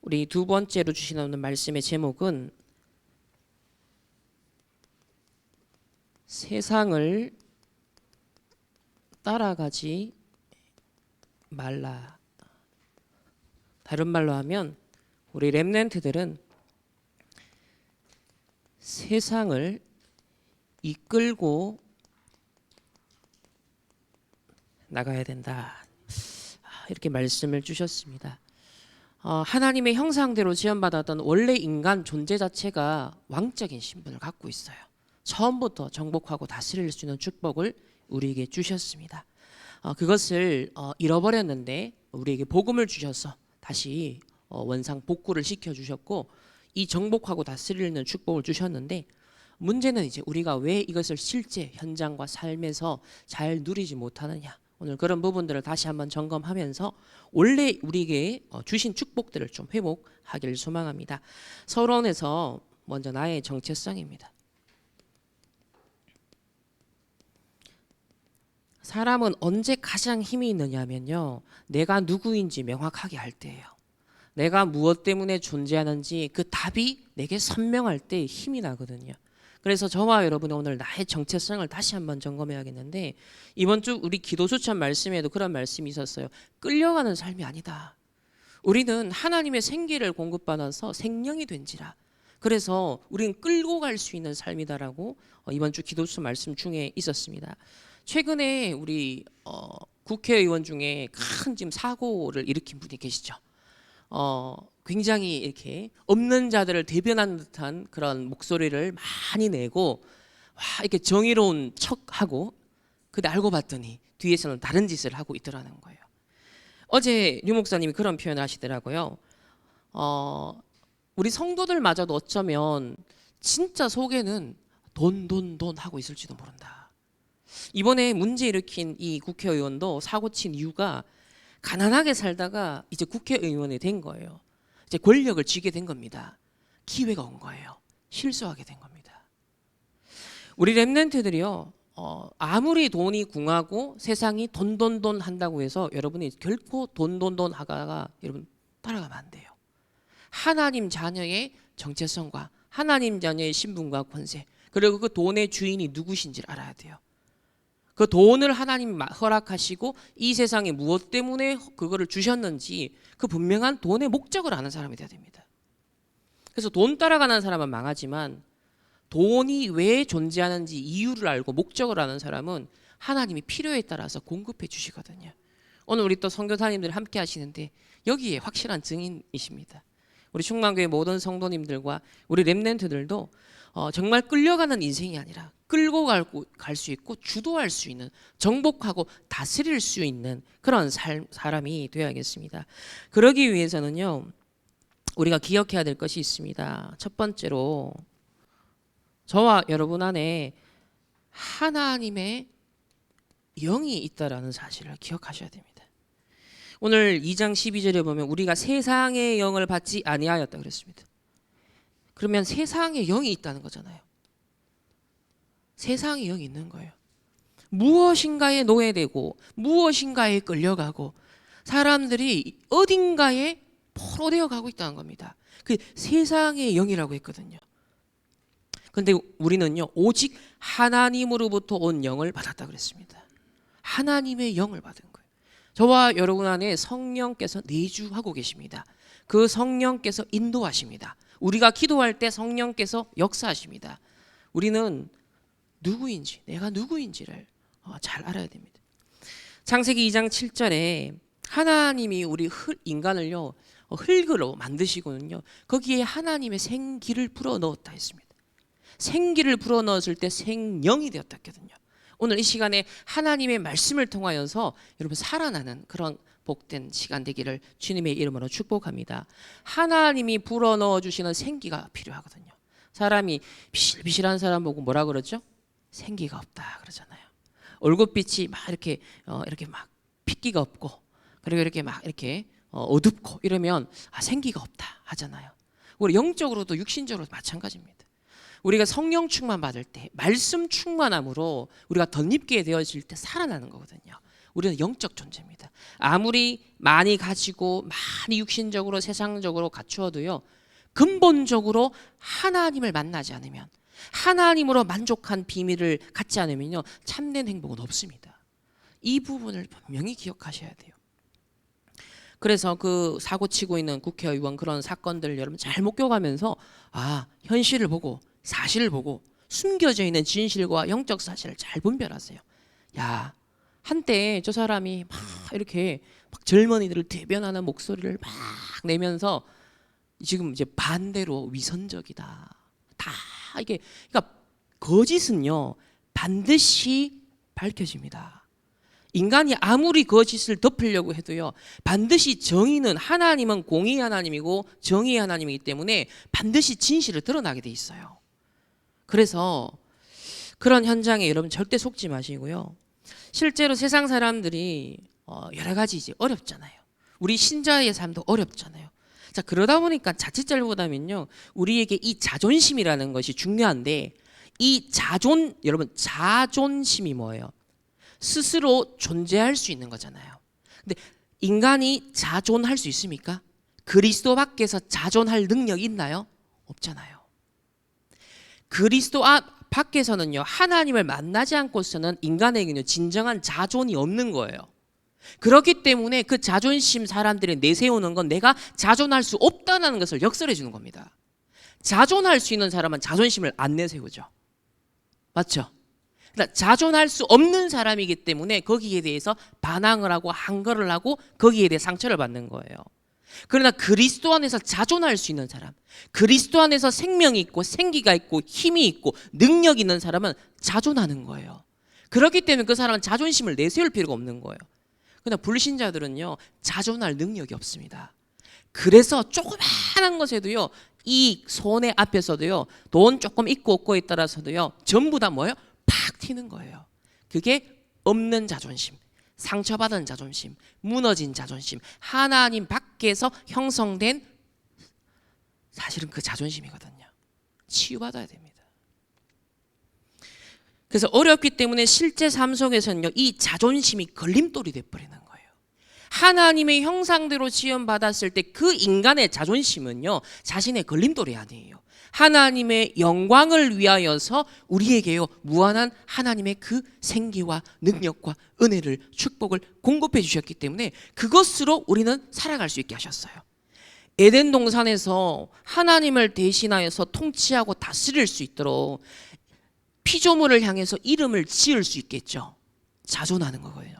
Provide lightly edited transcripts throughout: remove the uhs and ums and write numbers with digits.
우리 두 번째로 주시는 말씀의 제목은 세상을 따라가지 말라. 다른 말로 하면 우리 렘넌트들은 세상을 이끌고 나가야 된다. 이렇게 말씀을 주셨습니다. 하나님의 형상대로 지음받았던 원래 인간 존재 자체가 왕적인 신분을 갖고 있어요. 처음부터 정복하고 다스릴 수 있는 축복을 우리에게 주셨습니다. 그것을 잃어버렸는데 우리에게 복음을 주셔서 다시 원상 복구를 시켜주셨고, 이 정복하고 다스리는 축복을 주셨는데, 문제는 이제 우리가 왜 이것을 실제 현장과 삶에서 잘 누리지 못하느냐. 오늘 그런 부분들을 다시 한번 점검하면서 원래 우리에게 주신 축복들을 좀 회복하기를 소망합니다. 서론에서 먼저 나의 정체성입니다. 사람은 언제 가장 힘이 있느냐면요, 내가 누구인지 명확하게 할 때예요. 내가 무엇 때문에 존재하는지 그 답이 내게 선명할 때 힘이 나거든요. 그래서 저와 여러분이 오늘 나의 정체성을 다시 한번 점검해야겠는데, 이번 주 우리 기도 수찬 말씀에도 그런 말씀이 있었어요. 끌려가는 삶이 아니다. 우리는 하나님의 생기를 공급받아서 생명이 된지라. 그래서 우리는 끌고 갈 수 있는 삶이다라고 이번 주 기도 수찬 말씀 중에 있었습니다. 최근에 우리 국회의원 중에 큰 지금 사고를 일으킨 분이 계시죠. 굉장히 이렇게 없는 자들을 대변하는 듯한 그런 목소리를 많이 내고, 와, 이렇게 정의로운 척하고, 근데 알고 봤더니 뒤에서는 다른 짓을 하고 있더라는 거예요. 어제 류 목사님이 그런 표현을 하시더라고요. 우리 성도들마저도 어쩌면 진짜 속에는 돈 하고 있을지도 모른다. 이번에 문제 일으킨 이 국회의원도 사고 친 이유가 가난하게 살다가 이제 국회의원이 된 거예요. 이제 권력을 쥐게 된 겁니다. 기회가 온 거예요. 실수하게 된 겁니다. 우리 렘넌트들이요, 아무리 돈이 궁하고 세상이 돈 한다고 해서 여러분이 결코 돈 하다가 여러분 따라가면 안 돼요. 하나님 자녀의 정체성과 하나님 자녀의 신분과 권세, 그리고 그 돈의 주인이 누구신지를 알아야 돼요. 그 돈을 하나님 허락하시고 이 세상에 무엇 때문에 그거를 주셨는지 그 분명한 돈의 목적을 아는 사람이 돼야 됩니다. 그래서 돈 따라가는 사람은 망하지만, 돈이 왜 존재하는지 이유를 알고 목적을 아는 사람은 하나님이 필요에 따라서 공급해 주시거든요. 오늘 우리 또 선교사님들 함께 하시는데 여기에 확실한 증인이십니다. 우리 충만교회 모든 성도님들과 우리 렘넌트들도 정말 끌려가는 인생이 아니라 끌고 갈 수 있고 주도할 수 있는, 정복하고 다스릴 수 있는 그런 사람이 되어야겠습니다. 그러기 위해서는요, 우리가 기억해야 될 것이 있습니다. 첫 번째로 저와 여러분 안에 하나님의 영이 있다라는 사실을 기억하셔야 됩니다. 오늘 2장 12절에 보면 우리가 세상의 영을 받지 아니하였다 그랬습니다. 그러면 세상의 영이 있다는 거잖아요. 세상의 영이 있는 거예요. 무엇인가에 노예되고 무엇인가에 끌려가고 사람들이 어딘가에 포로되어 가고 있다는 겁니다. 그 세상의 영이라고 했거든요. 그런데 우리는요, 오직 하나님으로부터 온 영을 받았다 그랬습니다. 하나님의 영을 받은 거예요. 저와 여러분 안에 성령께서 내주하고 계십니다. 그 성령께서 인도하십니다. 우리가 기도할 때 성령께서 역사하십니다. 우리는 누구인지, 내가 누구인지를 잘 알아야 됩니다. 창세기 2장 7절에 하나님이 우리 인간을요, 흙으로 만드시고는요, 거기에 하나님의 생기를 불어넣었다 했습니다. 생기를 불어넣었을 때 생명이 되었다 했거든요. 오늘 이 시간에 하나님의 말씀을 통하여서 여러분 살아나는 그런 복된 시간 되기를 주님의 이름으로 축복합니다. 하나님이 불어넣어 주시는 생기가 필요하거든요. 사람이 비실비실한 사람 보고 뭐라 그러죠? 생기가 없다 그러잖아요. 얼굴빛이 막 이렇게 막 핏기가 없고, 그리고 이렇게 막 이렇게 어둡고 이러면 생기가 없다 하잖아요. 우리 영적으로도 육신적으로도 마찬가지입니다. 우리가 성령 충만 받을 때, 말씀 충만함으로 우리가 덧입게 되어질 때 살아나는 거거든요. 우리는 영적 존재입니다. 아무리 많이 가지고 많이 육신적으로 세상적으로 갖추어도요, 근본적으로 하나님을 만나지 않으면, 하나님으로 만족한 비밀을 갖지 않으면요, 참된 행복은 없습니다. 이 부분을 분명히 기억하셔야 돼요. 그래서 그 사고 치고 있는 국회의원 그런 사건들 여러분 잘 목격하면서 현실을 보고 사실을 보고 숨겨져 있는 진실과 영적 사실을 잘 분별하세요. 야, 한때 저 사람이 막 이렇게 막 젊은이들을 대변하는 목소리를 막 내면서 지금 이제 반대로 위선적이다. 다 이게, 그러니까 거짓은요 반드시 밝혀집니다. 인간이 아무리 거짓을 덮으려고 해도요, 반드시 정의는, 하나님은 공의의 하나님이고 정의의 하나님이기 때문에 반드시 진실을 드러나게 돼 있어요. 그래서 그런 현장에 여러분 절대 속지 마시고요. 실제로 세상 사람들이 여러 가지 이제 어렵잖아요. 우리 신자의 삶도 어렵잖아요. 자, 그러다 보니까 자칫 잘못하면요, 우리에게 이 자존심이라는 것이 중요한데, 이 여러분 자존심이 뭐예요? 스스로 존재할 수 있는 거잖아요. 근데 인간이 자존할 수 있습니까? 그리스도 밖에서 자존할 능력이 있나요? 없잖아요. 그리스도 밖에서는요, 하나님을 만나지 않고서는 인간에게는 진정한 자존이 없는 거예요. 그렇기 때문에 그 자존심 사람들이 내세우는 건 내가 자존할 수 없다는 것을 역설해 주는 겁니다. 자존할 수 있는 사람은 자존심을 안 내세우죠. 맞죠? 그러니까 자존할 수 없는 사람이기 때문에 거기에 대해서 반항을 하고 항거를 하고 거기에 대해 상처를 받는 거예요. 그러나 그리스도 안에서 자존할 수 있는 사람, 그리스도 안에서 생명이 있고 생기가 있고 힘이 있고 능력이 있는 사람은 자존하는 거예요. 그렇기 때문에 그 사람은 자존심을 내세울 필요가 없는 거예요. 그러나 불신자들은요, 자존할 능력이 없습니다. 그래서 조그마한 것에도요, 이 손해 앞에서도요, 돈 조금 있고 없고에 따라서도요, 전부 다 뭐예요? 팍 튀는 거예요. 그게 없는 자존심, 상처받은 자존심, 무너진 자존심, 하나님 밖에서 형성된 사실은 그 자존심이거든요. 치유받아야 됩니다. 그래서 어렵기 때문에 실제 삶 속에서는요, 이 자존심이 걸림돌이 돼버리는 거예요. 하나님의 형상대로 지음받았을 때 그 인간의 자존심은요, 자신의 걸림돌이 아니에요. 하나님의 영광을 위하여서 우리에게요, 무한한 하나님의 그 생기와 능력과 은혜를, 축복을 공급해 주셨기 때문에 그것으로 우리는 살아갈 수 있게 하셨어요. 에덴 동산에서 하나님을 대신하여서 통치하고 다스릴 수 있도록 피조물을 향해서 이름을 지을 수 있겠죠. 자존하는 거예요.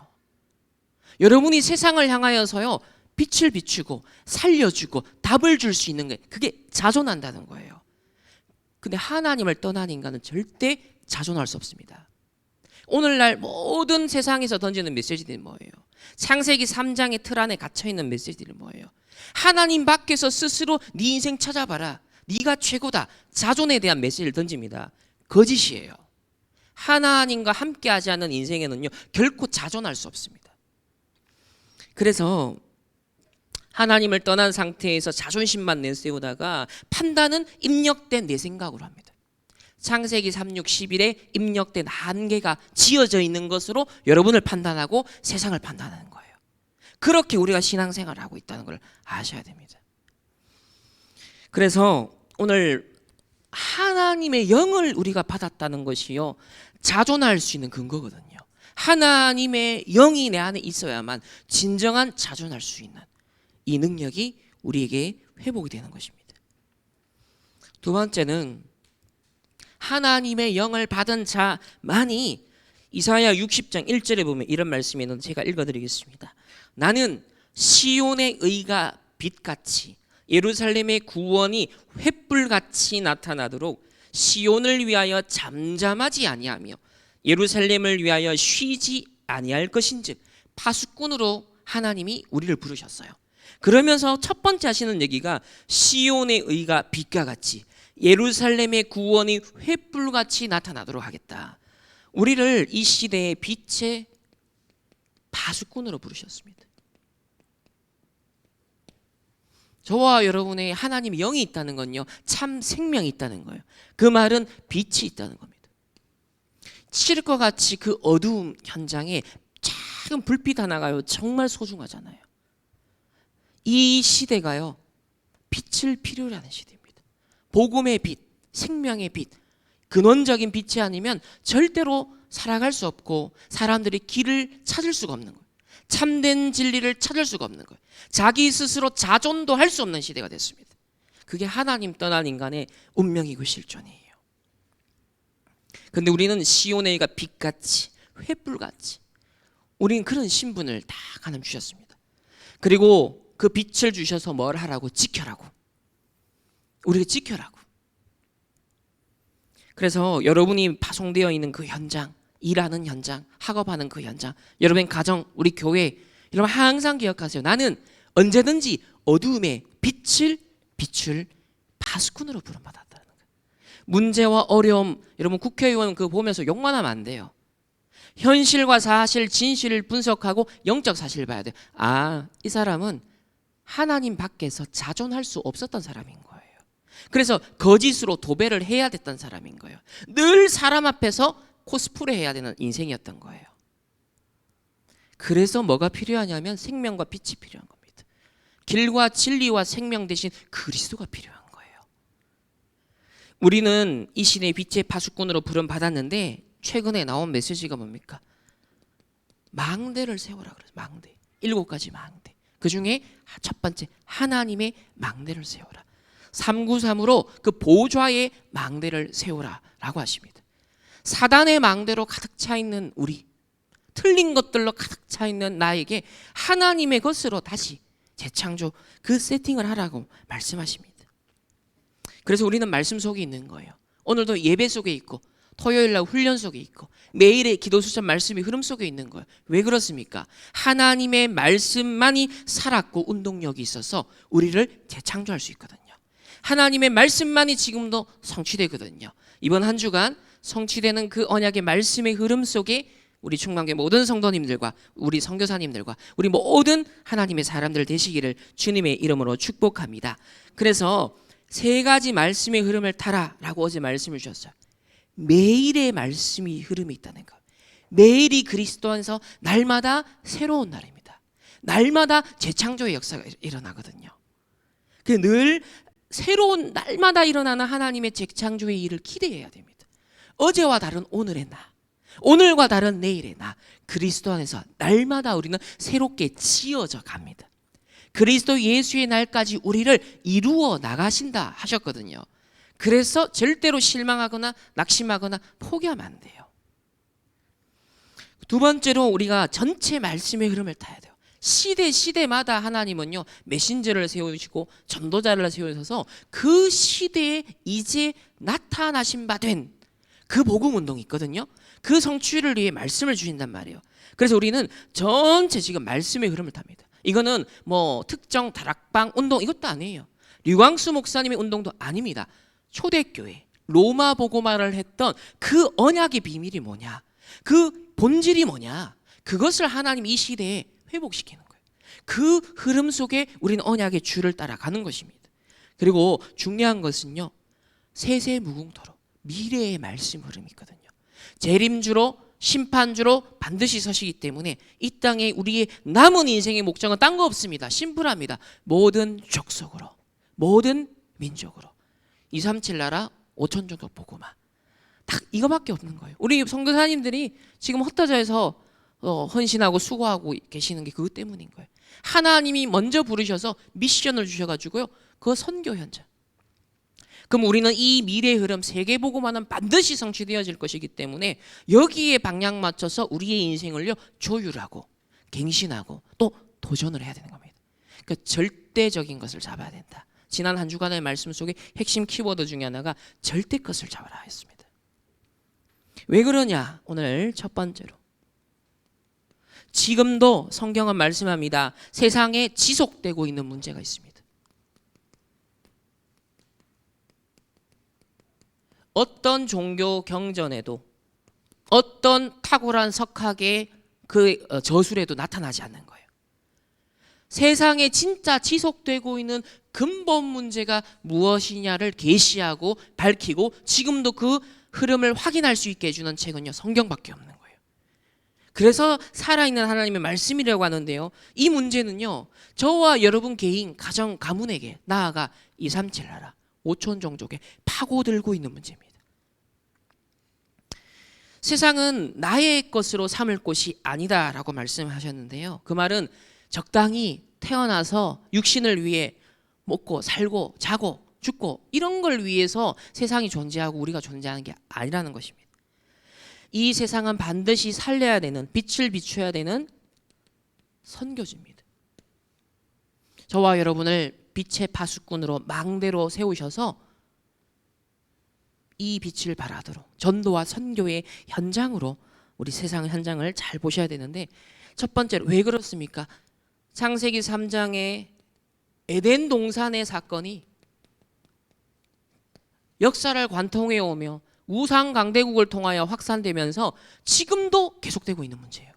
여러분이 세상을 향하여서요, 빛을 비추고 살려주고 답을 줄 수 있는 게, 그게 자존한다는 거예요. 근데 하나님을 떠난 인간은 절대 자존할 수 없습니다. 오늘날 모든 세상에서 던지는 메시지들이 뭐예요? 창세기 3장의 틀 안에 갇혀있는 메시지들이 뭐예요? 하나님 밖에서 스스로 네 인생 찾아봐라, 네가 최고다, 자존에 대한 메시지를 던집니다. 거짓이에요. 하나님과 함께하지 않는 인생에는요, 결코 자존할 수 없습니다. 그래서 하나님을 떠난 상태에서 자존심만 내세우다가 판단은 입력된 내 생각으로 합니다. 창세기 3, 6, 11에 입력된 한계가 지어져 있는 것으로 여러분을 판단하고 세상을 판단하는 거예요. 그렇게 우리가 신앙생활을 하고 있다는 걸 아셔야 됩니다. 그래서 오늘 하나님의 영을 우리가 받았다는 것이요, 자존할 수 있는 근거거든요. 하나님의 영이 내 안에 있어야만 진정한 자존할 수 있는 이 능력이 우리에게 회복이 되는 것입니다. 두 번째는 하나님의 영을 받은 자만이, 이사야 60장 1절에 보면 이런 말씀이 있는데 제가 읽어드리겠습니다. 나는 시온의 의가 빛같이 예루살렘의 구원이 횃불같이 나타나도록 시온을 위하여 잠잠하지 아니하며 예루살렘을 위하여 쉬지 아니할 것인즉, 파수꾼으로 하나님이 우리를 부르셨어요. 그러면서 첫 번째 하시는 얘기가 시온의 의가 빛과 같이 예루살렘의 구원이 횃불같이 나타나도록 하겠다. 우리를 이 시대의 빛의 파수꾼으로 부르셨습니다. 저와 여러분의 하나님의 영이 있다는 건요, 참 생명이 있다는 거예요. 그 말은 빛이 있다는 겁니다. 칠흑과 같이 그 어두움 현장에 작은 불빛 하나가요 정말 소중하잖아요. 이 시대가요 빛을 필요로 하는 시대입니다. 복음의 빛, 생명의 빛, 근원적인 빛이 아니면 절대로 살아갈 수 없고 사람들이 길을 찾을 수가 없는 거예요. 참된 진리를 찾을 수가 없는 거예요. 자기 스스로 자존도 할 수 없는 시대가 됐습니다. 그게 하나님 떠난 인간의 운명이고 실존이에요. 근데 우리는 시온의가 빛같이 횃불같이 우리는 그런 신분을 다 하나님 주셨습니다. 그리고 그 빛을 주셔서 뭘 하라고? 지켜라고. 우리가 지켜라고. 그래서 여러분이 파송되어 있는 그 현장, 일하는 현장, 학업하는 그 현장, 여러분 가정, 우리 교회, 여러분 항상 기억하세요. 나는 언제든지 어두움에 빛을 비출 파수꾼으로 부름받았다는 거예요. 문제와 어려움, 여러분 국회의원 그 보면서 욕만 하면 안 돼요. 현실과 사실, 진실을 분석하고 영적 사실을 봐야 돼요. 아, 이 사람은 하나님 밖에서 자존할 수 없었던 사람인 거예요. 그래서 거짓으로 도배를 해야 됐던 사람인 거예요. 늘 사람 앞에서 코스프레 해야 되는 인생이었던 거예요. 그래서 뭐가 필요하냐면 생명과 빛이 필요한 겁니다. 길과 진리와 생명 대신 그리스도가 필요한 거예요. 우리는 이 시대의 빛의 파수꾼으로 부름받았는데 최근에 나온 메시지가 뭡니까? 망대를 세워라 그래서 망대. 7가지 망대. 그 중에 첫 번째 하나님의 망대를 세워라. 393으로 그 보좌의 망대를 세우라 라고 하십니다. 사단의 망대로 가득 차 있는 우리, 틀린 것들로 가득 차 있는 나에게 하나님의 것으로 다시 재창조 그 세팅을 하라고 말씀하십니다. 그래서 우리는 말씀 속에 있는 거예요. 오늘도 예배 속에 있고 토요일날 훈련 속에 있고 매일의 기도 수천 말씀이 흐름 속에 있는 거예요. 왜 그렇습니까? 하나님의 말씀만이 살았고 운동력이 있어서 우리를 재창조할 수 있거든요. 하나님의 말씀만이 지금도 성취되거든요. 이번 한 주간 성취되는 그 언약의 말씀의 흐름 속에 우리 충만교회 모든 성도님들과 우리 선교사님들과 우리 모든 하나님의 사람들 되시기를 주님의 이름으로 축복합니다. 그래서 3가지 말씀의 흐름을 타라라고 어제 말씀을 주셨어요. 매일의 말씀이 흐름이 있다는 것. 매일이 그리스도 안에서 날마다 새로운 날입니다. 날마다 재창조의 역사가 일어나거든요. 늘 새로운 날마다 일어나는 하나님의 재창조의 일을 기대해야 됩니다. 어제와 다른 오늘의 나, 오늘과 다른 내일의 나, 그리스도 안에서 날마다 우리는 새롭게 지어져 갑니다. 그리스도 예수의 날까지 우리를 이루어 나가신다 하셨거든요. 그래서 절대로 실망하거나 낙심하거나 포기하면 안 돼요. 2번째로 우리가 전체 말씀의 흐름을 타야 돼요. 시대마다 하나님은요 메신저를 세우시고 전도자를 세우셔서 그 시대에 이제 나타나신 바 된 그 복음 운동이 있거든요. 그 성취를 위해 말씀을 주신단 말이에요. 그래서 우리는 전체 지금 말씀의 흐름을 탑니다. 이거는 뭐 특정 다락방 운동 이것도 아니에요. 류광수 목사님의 운동도 아닙니다. 초대교회 로마 복음화를 했던 그 언약의 비밀이 뭐냐, 그 본질이 뭐냐, 그것을 하나님 이 시대에 회복시키는 거예요. 그 흐름 속에 우리는 언약의 줄을 따라가는 것입니다. 그리고 중요한 것은요 세세무궁토록 미래의 말씀 흐름이 있거든요. 재림주로 심판주로 반드시 서시기 때문에 이 땅에 우리의 남은 인생의 목적은 딴 거 없습니다. 심플합니다. 모든 족속으로 모든 민족으로 237 나라 5천 종족 복음화 딱 이거밖에 없는 거예요. 우리 선교사님들이 지금 흩어져서 헌신하고 수고하고 계시는 게 그것 때문인 거예요. 하나님이 먼저 부르셔서 미션을 주셔가지고요 그 선교 현장. 그럼 우리는 이 미래의 흐름 세계복음화는 반드시 성취되어질 것이기 때문에 여기에 방향 맞춰서 우리의 인생을요 조율하고 갱신하고 또 도전을 해야 되는 겁니다. 그러니까 절대적인 것을 잡아야 된다. 지난 한 주간의 말씀 속에 핵심 키워드 중에 하나가 절대 것을 잡아라 했습니다. 왜 그러냐? 오늘 첫 번째로 지금도 성경은 말씀합니다. 세상에 지속되고 있는 문제가 있습니다. 어떤 종교 경전에도 어떤 탁월한 석학의 그 저술에도 나타나지 않는 거예요. 세상에 진짜 지속되고 있는 근본 문제가 무엇이냐를 계시하고 밝히고 지금도 그 흐름을 확인할 수 있게 해주는 책은요 성경밖에 없는 거예요. 그래서 살아있는 하나님의 말씀이라고 하는데요. 이 문제는요, 저와 여러분 개인, 가정, 가문에게, 나아가 2, 3, 7 나라, 5천 종족에 파고들고 있는 문제입니다. 세상은 나의 것으로 삼을 곳이 아니다라고 말씀하셨는데요. 그 말은 적당히 태어나서 육신을 위해 먹고 살고 자고 죽고 이런 걸 위해서 세상이 존재하고 우리가 존재하는 게 아니라는 것입니다. 이 세상은 반드시 살려야 되는, 빛을 비춰야 되는 선교지입니다. 저와 여러분을 빛의 파수꾼으로 망대로 세우셔서 이 빛을 발하도록 전도와 선교의 현장으로 우리 세상 현장을 잘 보셔야 되는데, 첫 번째로 왜 그렇습니까? 창세기 3장의 에덴 동산의 사건이 역사를 관통해 오며 우상 강대국을 통하여 확산되면서 지금도 계속되고 있는 문제예요.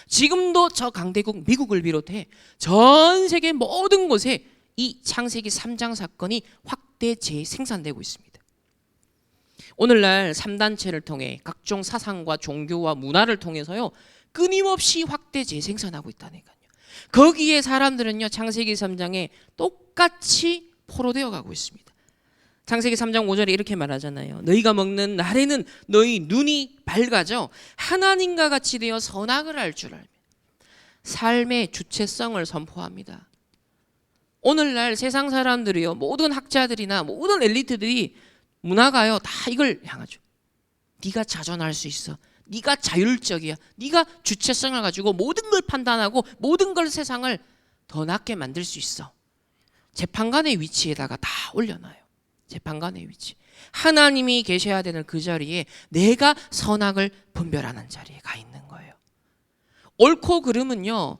지금도 저 강대국 미국을 비롯해 전 세계 모든 곳에 이 창세기 3장 사건이 확대 재생산되고 있습니다. 오늘날 3단체를 통해 각종 사상과 종교와 문화를 통해서요, 끊임없이 확대 재생산하고 있다니까요. 거기에 사람들은요, 창세기 3장에 똑같이 포로되어 가고 있습니다. 창세기 3장 5절에 이렇게 말하잖아요. 너희가 먹는 날에는 너희 눈이 밝아져 하나님과 같이 되어 선악을 알 줄 알며. 삶의 주체성을 선포합니다. 오늘날 세상 사람들이요, 모든 학자들이나 모든 엘리트들이 문화가요, 다 이걸 향하죠. 네가 자존할 수 있어. 네가 자율적이야. 네가 주체성을 가지고 모든 걸 판단하고 모든 걸 세상을 더 낫게 만들 수 있어. 재판관의 위치에다가 다 올려놔요. 재판관의 위치. 하나님이 계셔야 되는 그 자리에 내가 선악을 분별하는 자리에 가 있는 거예요. 옳고 그름은요,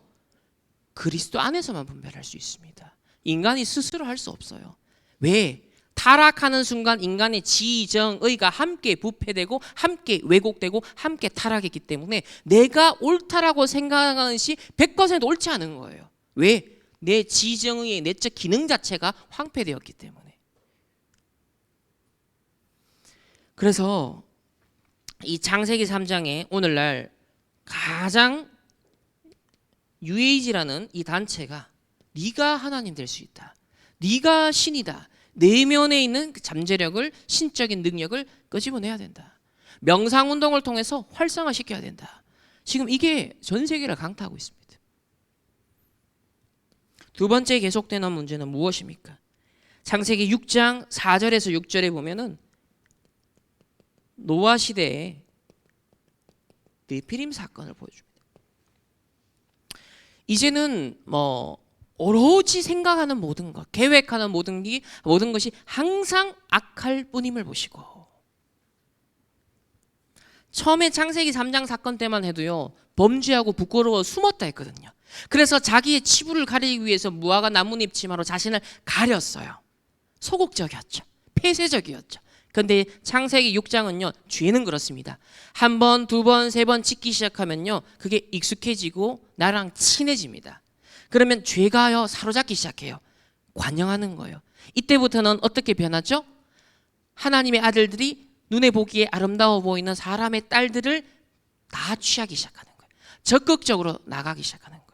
그리스도 안에서만 분별할 수 있습니다. 인간이 스스로 할 수 없어요. 왜? 타락하는 순간 인간의 지정의가 함께 부패되고 함께 왜곡되고 함께 타락했기 때문에 내가 옳다라고 생각하는 것이 100% 옳지 않은 거예요. 왜? 내 지정의의 내적 기능 자체가 황폐되었기 때문에. 그래서 이 창세기 3장에 오늘날 가장 UAG라는 이 단체가 네가 하나님 될 수 있다. 네가 신이다. 내면에 있는 그 잠재력을, 신적인 능력을 끄집어내야 된다. 명상운동을 통해서 활성화시켜야 된다. 지금 이게 전 세계를 강타하고 있습니다. 두 번째 계속되는 문제는 무엇입니까? 창세기 6장 4절에서 6절에 보면은 노아 시대의 네피림 사건을 보여줍니다. 이제는 오로지 생각하는 모든 것, 계획하는 모든 것이 항상 악할 뿐임을 보시고, 처음에 창세기 3장 사건 때만 해도요, 범죄하고 부끄러워 숨었다 했거든요. 그래서 자기의 치부를 가리기 위해서 무화과 나뭇잎 치마로 자신을 가렸어요. 소극적이었죠. 폐쇄적이었죠. 그런데 창세기 6장은요, 죄는 그렇습니다. 한 번, 두 번, 세 번 짓기 시작하면요, 그게 익숙해지고 나랑 친해집니다. 그러면 죄가요, 사로잡기 시작해요. 관영하는 거예요. 이때부터는 어떻게 변하죠? 하나님의 아들들이 눈에 보기에 아름다워 보이는 사람의 딸들을 다 취하기 시작하는 거예요. 적극적으로 나가기 시작하는 거예요.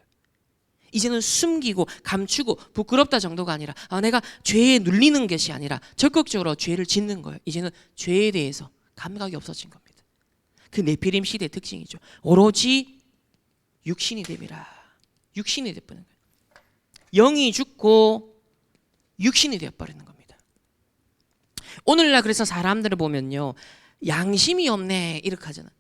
이제는 숨기고 감추고 부끄럽다 정도가 아니라 내가 죄에 눌리는 것이 아니라 적극적으로 죄를 짓는 거예요. 이제는 죄에 대해서 감각이 없어진 겁니다. 그 네피림 시대의 특징이죠. 오로지 육신이 됨이라. 육신이 되어버리는 거예요. 영이 죽고 육신이 되어버리는 겁니다. 오늘날 그래서 사람들을 보면요, 양심이 없네 이렇게 하잖아.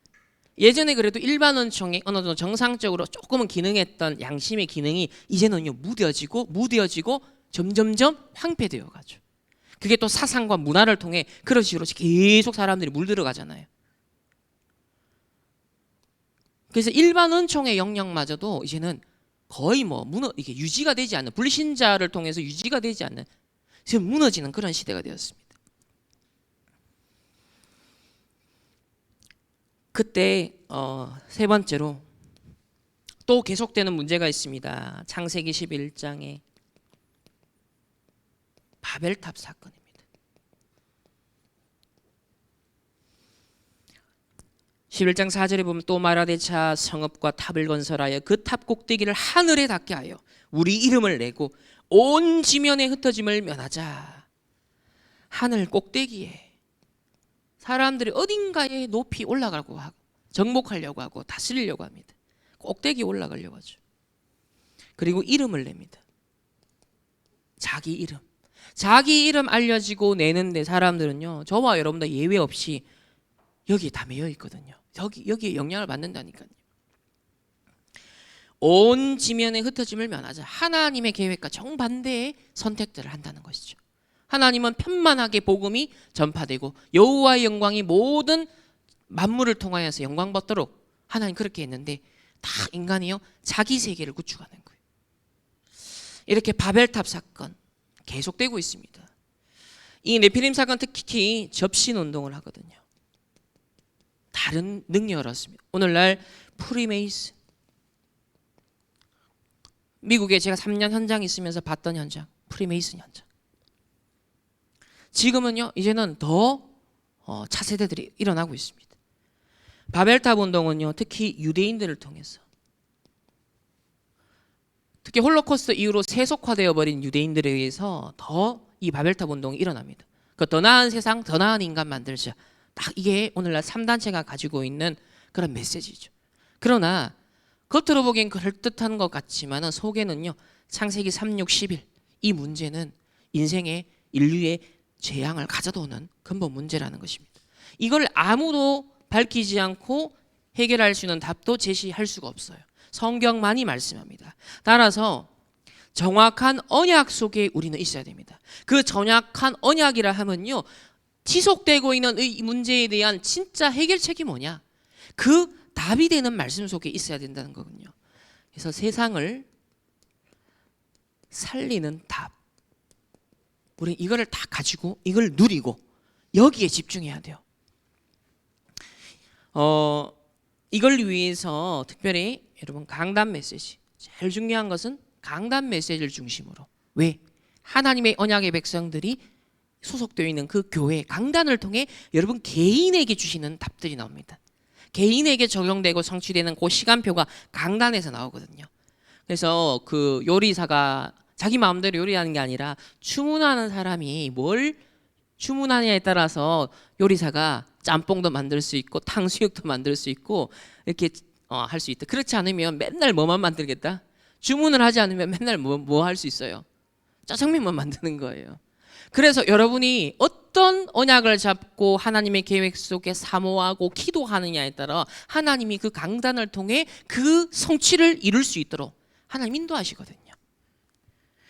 예전에 그래도 일반 원총이 어느 정도 정상적으로 조금은 기능했던 양심의 기능이 이제는요, 무뎌지고 점점점 황폐되어 가죠. 그게 또 사상과 문화를 통해 그런 식으로 계속 사람들이 물들어 가잖아요. 그래서 일반 원총의 영역마저도 이제는 거의 이게 유지가 되지 않는, 불신자를 통해서 유지가 되지 않는, 지금 무너지는 그런 시대가 되었습니다. 그때 세 번째로 또 계속되는 문제가 있습니다. 창세기 11장에 바벨탑 사건입니다. 11장 4절에 보면 또 말하되 성읍과 탑을 건설하여 그 탑 꼭대기를 하늘에 닿게 하여 우리 이름을 내고 온 지면에 흩어짐을 면하자. 하늘 꼭대기에 사람들이 어딘가에 높이 올라가려고 하고 정복하려고 하고 다스리려고 합니다. 꼭대기에 올라가려고 하죠. 그리고 이름을 냅니다. 자기 이름 알려지고 내는데 사람들은요, 저와 여러분들 예외 없이 여기에 다 매여 있거든요. 여기에 영향을 받는다니까요. 온 지면에 흩어짐을 면하자. 하나님의 계획과 정반대의 선택들을 한다는 것이죠. 하나님은 편만하게 복음이 전파되고 여호와의 영광이 모든 만물을 통하여서 영광 받도록 하나님 그렇게 했는데 다 인간이요 자기 세계를 구축하는 거예요. 이렇게 바벨탑 사건 계속되고 있습니다. 이 네피림 사건 특히 접신 운동을 하거든요. 다른 능력을 얻습니다. 오늘날 프리메이슨, 미국에 제가 3년 현장에 있으면서 봤던 현장, 프리메이슨 현장. 지금은요 이제는 더 차세대들이 일어나고 있습니다. 바벨탑 운동은요 특히 유대인들을 통해서, 특히 홀로코스트 이후로 세속화되어 버린 유대인들에 의해서 더 이 바벨탑 운동이 일어납니다. 그 더 나은 세상, 더 나은 인간 만들자. 딱 이게 오늘날 3단체가 가지고 있는 그런 메시지죠. 그러나 겉으로 보기엔 그럴듯한 것 같지만 속에는요 창세기 3, 6, 11 이 문제는 인생의 인류의 재앙을 가져다 오는 근본 문제라는 것입니다. 이걸 아무도 밝히지 않고 해결할 수 있는 답도 제시할 수가 없어요. 성경만이 말씀합니다. 따라서 정확한 언약 속에 우리는 있어야 됩니다. 그 정확한 언약이라 하면요 지속되고 있는 이 문제에 대한 진짜 해결책이 뭐냐, 그 답이 되는 말씀 속에 있어야 된다는 거군요. 그래서 세상을 살리는 답, 우리 이거를 다 가지고 이걸 누리고 여기에 집중해야 돼요. 이걸 위해서 특별히 여러분 강단 메시지, 제일 중요한 것은 강단 메시지를 중심으로, 왜? 하나님의 언약의 백성들이 소속되어 있는 그 교회 강단을 통해 여러분 개인에게 주시는 답들이 나옵니다. 개인에게 적용되고 성취되는 그 시간표가 강단에서 나오거든요. 그래서 그 요리사가 자기 마음대로 요리하는 게 아니라 주문하는 사람이 뭘 주문하느냐에 따라서 요리사가 짬뽕도 만들 수 있고 탕수육도 만들 수 있고 이렇게 할 수 있다. 그렇지 않으면 맨날 뭐만 만들겠다? 주문을 하지 않으면 맨날 뭐 할 수 있어요? 짜장면만 만드는 거예요. 그래서 여러분이 어떤 언약을 잡고 하나님의 계획 속에 사모하고 기도하느냐에 따라 하나님이 그 강단을 통해 그 성취를 이룰 수 있도록 하나님 인도하시거든요.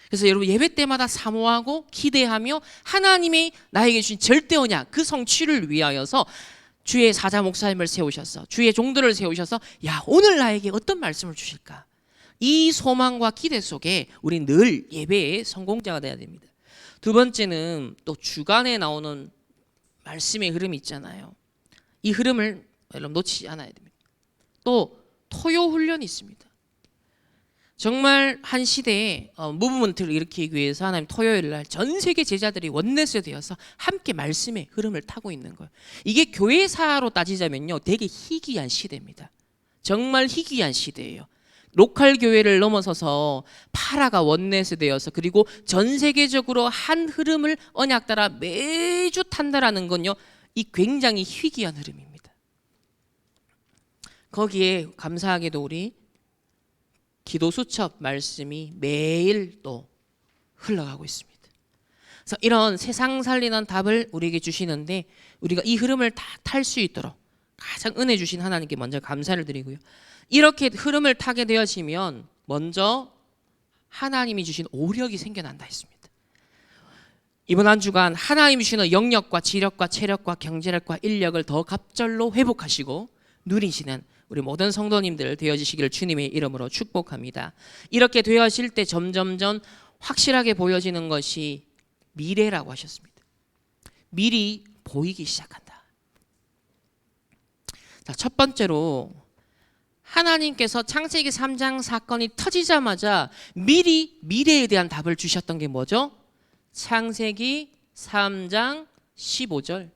그래서 여러분 예배 때마다 사모하고 기대하며 하나님이 나에게 주신 절대 언약 그 성취를 위하여서 주의 사자 목사님을 세우셔서 주의 종들을 세우셔서 야 오늘 나에게 어떤 말씀을 주실까, 이 소망과 기대 속에 우리 늘 예배의 성공자가 돼야 됩니다. 두 번째는 또 주간에 나오는 말씀의 흐름이 있잖아요. 이 흐름을 여러분 놓치지 않아야 됩니다. 또 토요 훈련이 있습니다. 정말 한 시대에 무브먼트를 일으키기 위해서 하나님 토요일 날 전 세계 제자들이 원내스에 되어서 함께 말씀의 흐름을 타고 있는 거예요. 이게 교회사로 따지자면요 되게 희귀한 시대입니다. 정말 희귀한 시대예요. 로컬 교회를 넘어서서 파라가 원내스 되어서 그리고 전 세계적으로 한 흐름을 언약 따라 매주 탄다라는 건요 이 굉장히 희귀한 흐름입니다. 거기에 감사하게도 우리 기도 수첩 말씀이 매일 또 흘러가고 있습니다. 그래서 이런 세상 살리는 답을 우리에게 주시는데 우리가 이 흐름을 다 탈 수 있도록 가장 은혜 주신 하나님께 먼저 감사를 드리고요. 이렇게 흐름을 타게 되어지면 먼저 하나님이 주신 오력이 생겨난다 했습니다. 이번 한 주간 하나님이 주시는 영력과 지력과 체력과 경제력과 인력을 더 갑절로 회복하시고 누리시는 우리 모든 성도님들 되어지시기를 주님의 이름으로 축복합니다. 이렇게 되어질 때 점점점 확실하게 보여지는 것이 미래라고 하셨습니다. 미리 보이기 시작한다. 자, 첫 번째로 하나님께서 창세기 3장 사건이 터지자마자 미리 미래에 대한 답을 주셨던 게 뭐죠? 창세기 3장 15절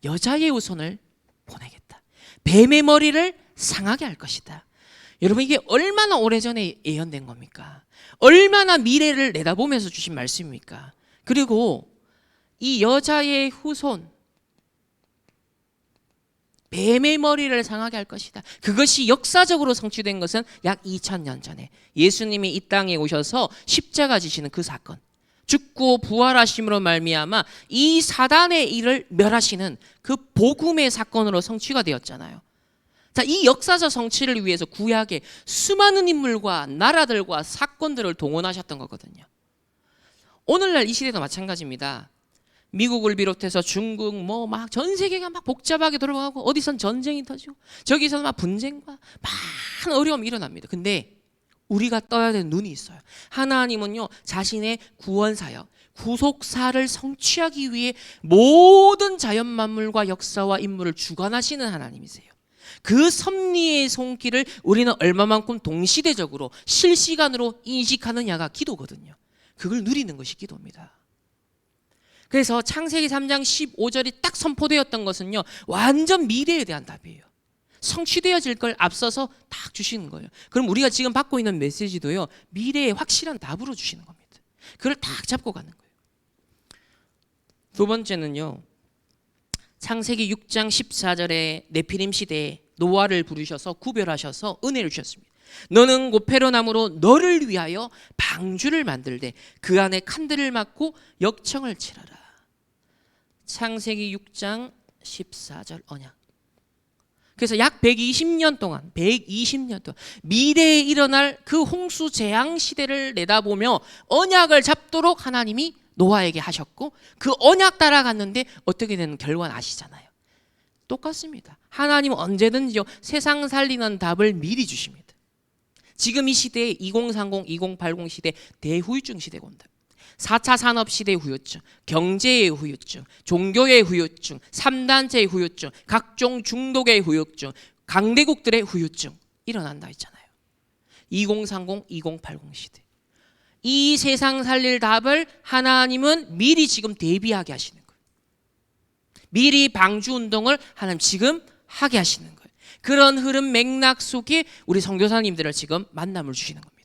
여자의 후손을 보내겠다. 뱀의 머리를 상하게 할 것이다. 여러분, 이게 얼마나 오래전에 예언된 겁니까? 얼마나 미래를 내다보면서 주신 말씀입니까? 그리고 이 여자의 후손, 뱀의 머리를 상하게 할 것이다. 그것이 역사적으로 성취된 것은 약 2000년 전에 예수님이 이 땅에 오셔서 십자가 지시는 그 사건, 죽고 부활하심으로 말미암아 이 사단의 일을 멸하시는 그 복음의 사건으로 성취가 되었잖아요. 자, 이 역사적 성취를 위해서 구약에 수많은 인물과 나라들과 사건들을 동원하셨던 거거든요. 오늘날 이 시대도 마찬가지입니다. 미국을 비롯해서 중국 뭐 막 전 세계가 막 복잡하게 돌아가고 어디선 전쟁이 터지고 저기서는 막 분쟁과 많은 어려움이 일어납니다. 근데 우리가 떠야 되는 눈이 있어요. 하나님은요, 자신의 구원 사역, 구속사를 성취하기 위해 모든 자연 만물과 역사와 인물을 주관하시는 하나님이세요. 그 섭리의 손길을 우리는 얼마만큼 동시대적으로 실시간으로 인식하느냐가 기도거든요. 그걸 누리는 것이 기도입니다. 그래서 창세기 3장 15절이 딱 선포되었던 것은요, 완전 미래에 대한 답이에요. 성취되어질 걸 앞서서 딱 주시는 거예요. 그럼 우리가 지금 받고 있는 메시지도요, 미래의 확실한 답으로 주시는 겁니다. 그걸 딱 잡고 가는 거예요. 두 번째는요, 창세기 6장 14절에 네피림 시대에 노아를 부르셔서 구별하셔서 은혜를 주셨습니다. 너는 고페로나무로 너를 위하여 방주를 만들되 그 안에 칸들을 막고 역청을 칠하라. 창세기 6장 14절 언약. 그래서 약 120년 동안 미래에 일어날 그 홍수 재앙 시대를 내다보며 언약을 잡도록 하나님이 노아에게 하셨고, 그 언약 따라갔는데 어떻게 되는 결과는 아시잖아요. 똑같습니다. 하나님은 언제든지요, 세상 살리는 답을 미리 주십니다. 지금 이 시대에 2030, 2080 시대 대후유증 시대가 온다. 4차 산업시대의 후유증, 경제의 후유증, 종교의 후유증, 3단체의 후유증, 각종 중독의 후유증, 강대국들의 후유증 일어난다 했잖아요. 2030, 2080 시대. 이 세상 살릴 답을 하나님은 미리 지금 대비하게 하시는 거예요. 미리 방주운동을 하나님 지금 하게 하시는 거예요. 그런 흐름 맥락 속에 우리 선교사님들을 지금 만남을 주시는 겁니다.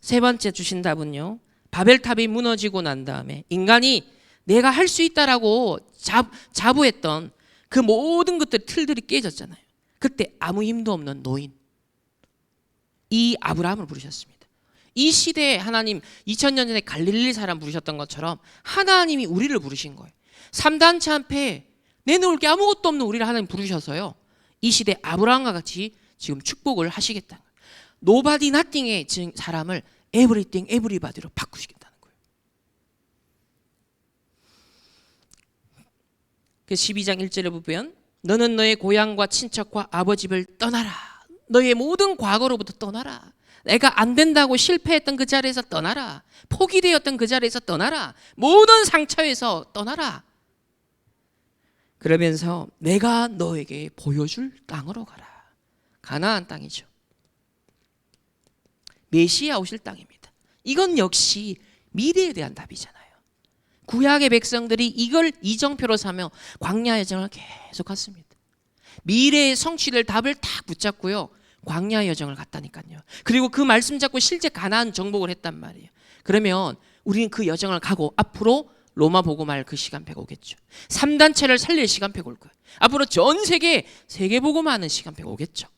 세 번째 주신 답은요, 바벨탑이 무너지고 난 다음에 인간이 내가 할 수 있다라고 자부했던 그 모든 것들 틀들이 깨졌잖아요. 그때 아무 힘도 없는 노인, 이 아브라함을 부르셨습니다. 이 시대에 하나님 2000년 전에 갈릴리 사람 부르셨던 것처럼 하나님이 우리를 부르신 거예요. 3단체 앞에 내놓을 게 아무것도 없는 우리를 하나님 부르셔서요, 이 시대 아브라함과 같이 지금 축복을 하시겠다는 거예요. 노바디 나띵의 사람을 에브리띵 에브리바디로 바꾸시겠다는 거예요. 그 12장 1절에 보면 너는 너의 고향과 친척과 아버지를 떠나라. 너의 모든 과거로부터 떠나라. 내가 안 된다고 실패했던 그 자리에서 떠나라. 포기되었던 그 자리에서 떠나라. 모든 상처에서 떠나라. 그러면서 내가 너에게 보여줄 땅으로 가라. 가나안 땅이죠. 메시아 오실 땅입니다. 이건 역시 미래에 대한 답이잖아요. 구약의 백성들이 이걸 이정표로 삼아 광야 여정을 계속 갔습니다. 미래의 성취될 답을 딱 붙잡고요, 광야 여정을 갔다니까요. 그리고 그 말씀 잡고 실제 가나안 정복을 했단 말이에요. 그러면 우리는 그 여정을 가고 앞으로 로마 복음할 그 시간표가 오겠죠. 3단체를 살릴 시간표가 올 거예요. 앞으로 전 세계 복음하는 시간표가 오겠죠.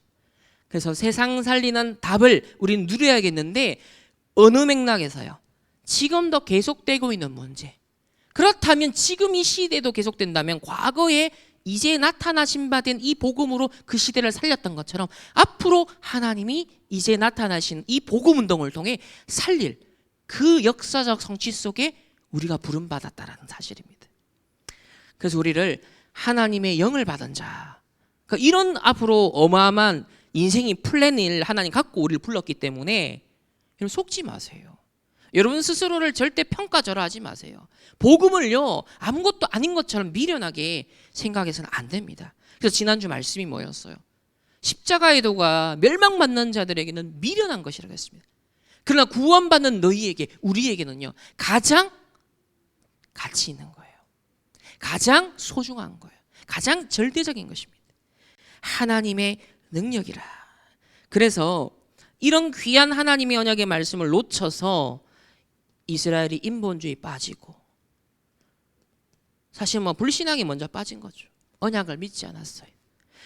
그래서 세상 살리는 답을 우리는 누려야겠는데, 어느 맥락에서요? 지금도 계속되고 있는 문제. 그렇다면 지금 이 시대도 계속된다면 과거에 이제 나타나신 바 된 이 복음으로 그 시대를 살렸던 것처럼 앞으로 하나님이 이제 나타나신 이 복음 운동을 통해 살릴 그 역사적 성취 속에 우리가 부름받았다라는 사실입니다. 그래서 우리를 하나님의 영을 받은 자, 그러니까 이런 앞으로 어마어마한 인생이 플랜을 하나님 갖고 우리를 불렀기 때문에 여러분 속지 마세요. 여러분 스스로를 절대 평가절하하지 마세요. 복음을요, 아무것도 아닌 것처럼 미련하게 생각해서는 안 됩니다. 그래서 지난주 말씀이 뭐였어요? 십자가의 도가 멸망받는 자들에게는 미련한 것이라고 했습니다. 그러나 구원받는 너희에게, 우리에게는요, 가장 가치 있는 거예요. 가장 소중한 거예요. 가장 절대적인 것입니다. 하나님의 능력이라. 그래서 이런 귀한 하나님의 언약의 말씀을 놓쳐서 이스라엘이 인본주의 빠지고, 사실 뭐 불신앙이 먼저 빠진 거죠. 언약을 믿지 않았어요.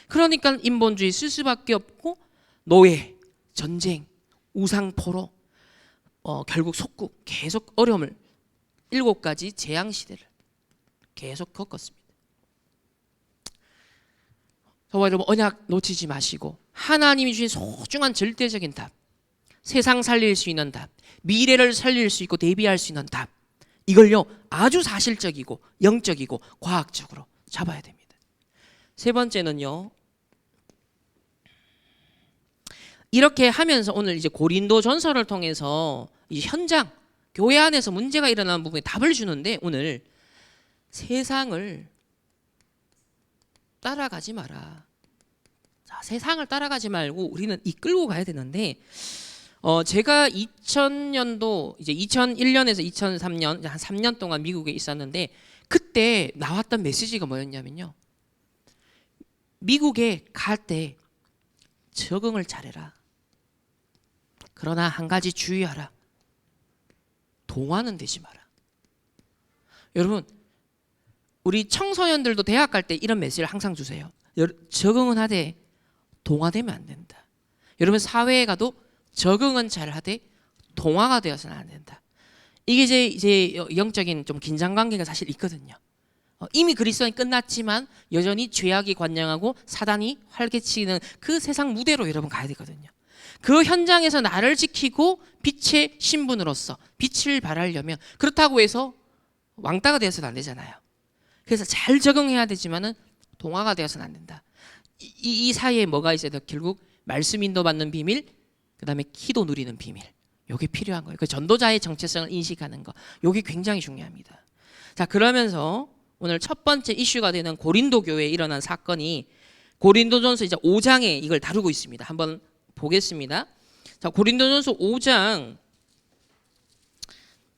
그러니까 인본주의 쓸 수밖에 없고, 노예, 전쟁, 우상포로, 결국 속국, 계속 어려움을, 7가지 재앙 시대를 계속 겪었습니다. 저와 여러분, 언약 놓치지 마시고 하나님이 주신 소중한 절대적인 답, 세상 살릴 수 있는 답, 미래를 살릴 수 있고 대비할 수 있는 답, 이걸요 아주 사실적이고 영적이고 과학적으로 잡아야 됩니다. 세 번째는요, 이렇게 하면서 오늘 이제 고린도 전서를 통해서 이제 현장, 교회 안에서 문제가 일어나는 부분에 답을 주는데, 오늘 세상을 따라가지 마라. 자, 세상을 따라가지 말고 우리는 이끌고 가야 되는데, 제가 2000년도 이제 2001년에서 2003년 한 3년 동안 미국에 있었는데, 그때 나왔던 메시지가 뭐였냐면요, 미국에 갈 때 적응을 잘해라. 그러나 한 가지 주의하라. 동화는 되지 마라. 여러분, 우리 청소년들도 대학 갈 때 이런 메시지를 항상 주세요. 적응은 하되 동화되면 안 된다. 여러분, 사회에 가도 적응은 잘 하되 동화가 되어서는 안 된다. 이게 이제 영적인 좀 긴장 관계가 사실 있거든요. 이미 그리스도는 끝났지만 여전히 죄악이 관영하고 사단이 활개치는 그 세상 무대로 여러분 가야 되거든요. 그 현장에서 나를 지키고 빛의 신분으로서 빛을 발하려면, 그렇다고 해서 왕따가 되어서는 안 되잖아요. 그래서 잘 적응해야 되지만은 동화가 되어서는 안 된다. 이 사이에 뭐가 있어야 돼요? 결국 말씀 인도받는 비밀, 그 다음에 기도 누리는 비밀, 이게 필요한 거예요. 그 전도자의 정체성을 인식하는 거, 이게 굉장히 중요합니다. 자, 그러면서 오늘 첫 번째 이슈가 되는 고린도 교회에 일어난 사건이 고린도전서 이제 5장에 이걸 다루고 있습니다. 한번 보겠습니다. 자, 고린도전서 5장